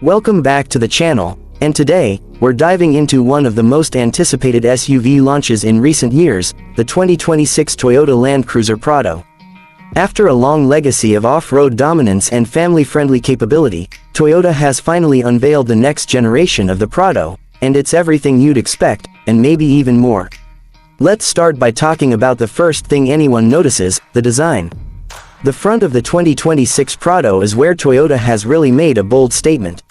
Welcome back to the channel, and today, we're diving into one of the most anticipated SUV launches in recent years, the 2026 Toyota Land Cruiser Prado. After a long legacy of off-road dominance and family-friendly capability, Toyota has finally unveiled the next generation of the Prado, and it's everything you'd expect, and maybe even more. Let's start by talking about the first thing anyone notices, the design. The front of the 2026 Prado is where Toyota has really made a bold statement.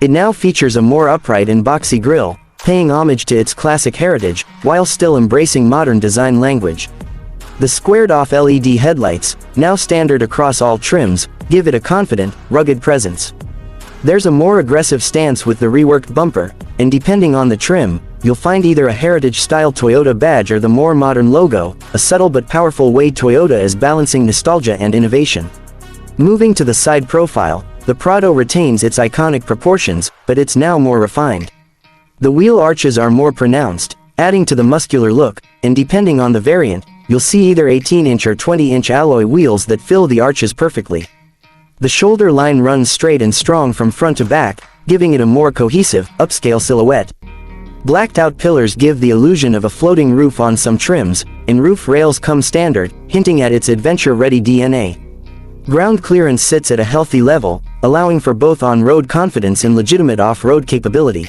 It now features a more upright and boxy grille, paying homage to its classic heritage, while still embracing modern design language. The squared-off LED headlights, now standard across all trims, give it a confident, rugged presence. There's a more aggressive stance with the reworked bumper, and depending on the trim, you'll find either a heritage-style Toyota badge or the more modern logo, a subtle but powerful way Toyota is balancing nostalgia and innovation. Moving to the side profile, the Prado retains its iconic proportions, but it's now more refined. The wheel arches are more pronounced, adding to the muscular look, and depending on the variant, you'll see either 18-inch or 20-inch alloy wheels that fill the arches perfectly. The shoulder line runs straight and strong from front to back, giving it a more cohesive, upscale silhouette. Blacked-out pillars give the illusion of a floating roof on some trims, and roof rails come standard, hinting at its adventure-ready DNA. Ground clearance sits at a healthy level, allowing for both on-road confidence and legitimate off-road capability.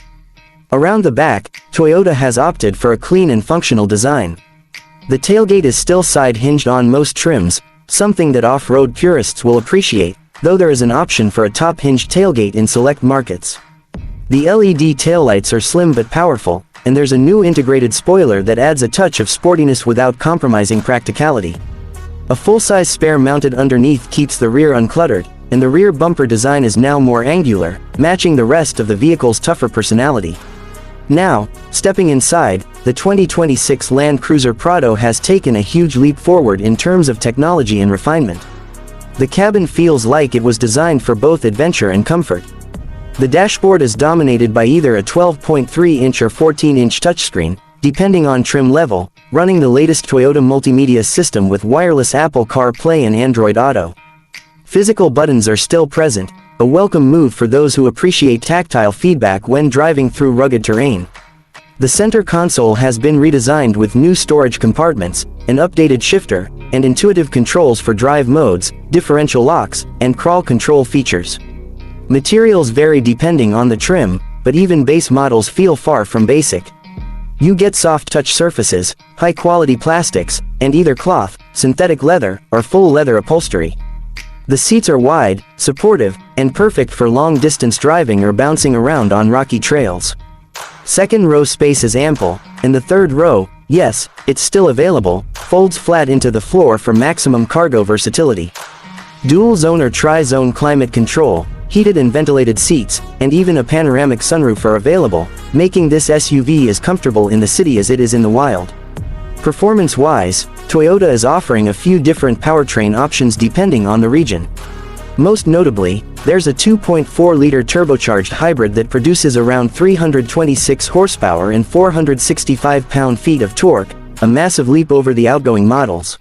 Around the back, Toyota has opted for a clean and functional design. The tailgate is still side-hinged on most trims, something that off-road purists will appreciate, though there is an option for a top-hinged tailgate in select markets. The LED taillights are slim but powerful, and there's a new integrated spoiler that adds a touch of sportiness without compromising practicality. A full-size spare mounted underneath keeps the rear uncluttered, and the rear bumper design is now more angular, matching the rest of the vehicle's tougher personality. Now, stepping inside, the 2026 Land Cruiser Prado has taken a huge leap forward in terms of technology and refinement. The cabin feels like it was designed for both adventure and comfort. The dashboard is dominated by either a 12.3-inch or 14-inch touchscreen, depending on trim level, running the latest Toyota multimedia system with wireless Apple CarPlay and Android Auto. Physical buttons are still present, a welcome move for those who appreciate tactile feedback when driving through rugged terrain. The center console has been redesigned with new storage compartments, an updated shifter, and intuitive controls for drive modes, differential locks, and crawl control features. Materials vary depending on the trim, but even base models feel far from basic. You get soft touch surfaces, high-quality plastics, and either cloth, synthetic leather, or full leather upholstery. The seats are wide, supportive, and perfect for long-distance driving or bouncing around on rocky trails. Second row space is ample, and the third row, yes, it's still available, folds flat into the floor for maximum cargo versatility. Dual-zone or tri-zone climate control, heated and ventilated seats, and even a panoramic sunroof are available, making this SUV as comfortable in the city as it is in the wild. Performance-wise, Toyota is offering a few different powertrain options depending on the region. Most notably, there's a 2.4-liter turbocharged hybrid that produces around 326 horsepower and 465 pound-feet of torque, a massive leap over the outgoing models.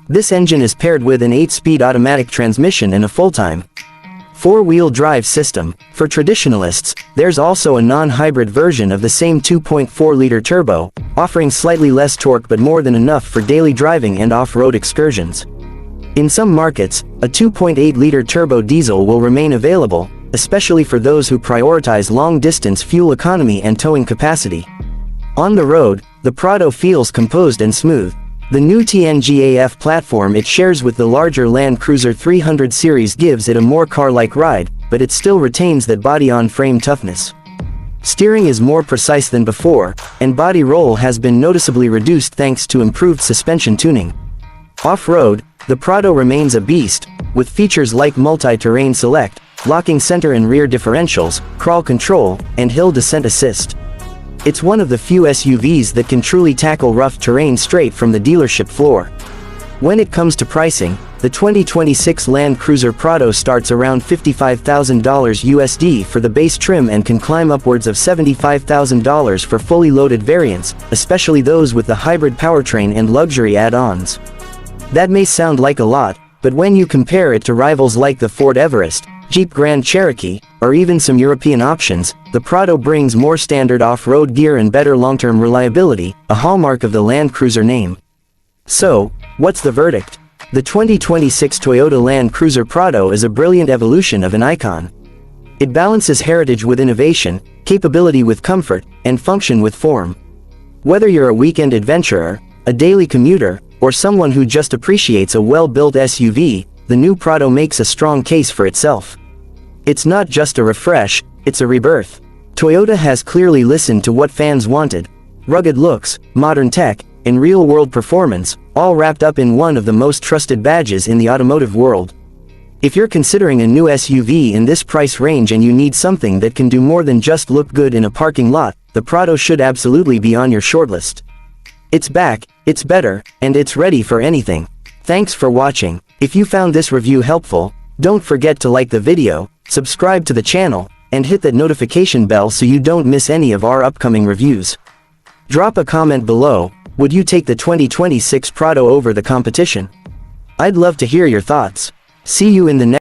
This engine is paired with an 8-speed automatic transmission and a full-time four-wheel drive system. For traditionalists, there's also a non-hybrid version of the same 2.4-liter turbo, offering slightly less torque but more than enough for daily driving and off-road excursions. In some markets, a 2.8-liter turbo diesel will remain available, especially for those who prioritize long-distance fuel economy and towing capacity. On the road, the Prado feels composed and smooth. The new TNGAF platform it shares with the larger Land Cruiser 300 series gives it a more car-like ride, but it still retains that body-on-frame toughness. Steering is more precise than before, and body roll has been noticeably reduced thanks to improved suspension tuning. Off-road, the Prado remains a beast, with features like multi-terrain select, locking center and rear differentials, crawl control, and hill descent assist. It's one of the few SUVs that can truly tackle rough terrain straight from the dealership floor. When it comes to pricing, the 2026 Land Cruiser Prado starts around $55,000 USD for the base trim and can climb upwards of $75,000 for fully loaded variants, especially those with the hybrid powertrain and luxury add-ons. That may sound like a lot, but when you compare it to rivals like the Ford Everest, Jeep Grand Cherokee, or even some European options, the Prado brings more standard off-road gear and better long-term reliability, a hallmark of the Land Cruiser name. So, what's the verdict? The 2026 Toyota Land Cruiser Prado is a brilliant evolution of an icon. It balances heritage with innovation, capability with comfort, and function with form. Whether you're a weekend adventurer, a daily commuter, or someone who just appreciates a well-built SUV, the new Prado makes a strong case for itself. It's not just a refresh, it's a rebirth. Toyota has clearly listened to what fans wanted: rugged looks, modern tech, and real-world performance, all wrapped up in one of the most trusted badges in the automotive world. If you're considering a new SUV in this price range and you need something that can do more than just look good in a parking lot, the Prado should absolutely be on your shortlist. It's back, it's better, and it's ready for anything. Thanks for watching. If you found this review helpful, don't forget to like the video, subscribe to the channel, and hit that notification bell so you don't miss any of our upcoming reviews. Drop a comment below: would you take the 2026 Prado over the competition? I'd love to hear your thoughts. See you in the next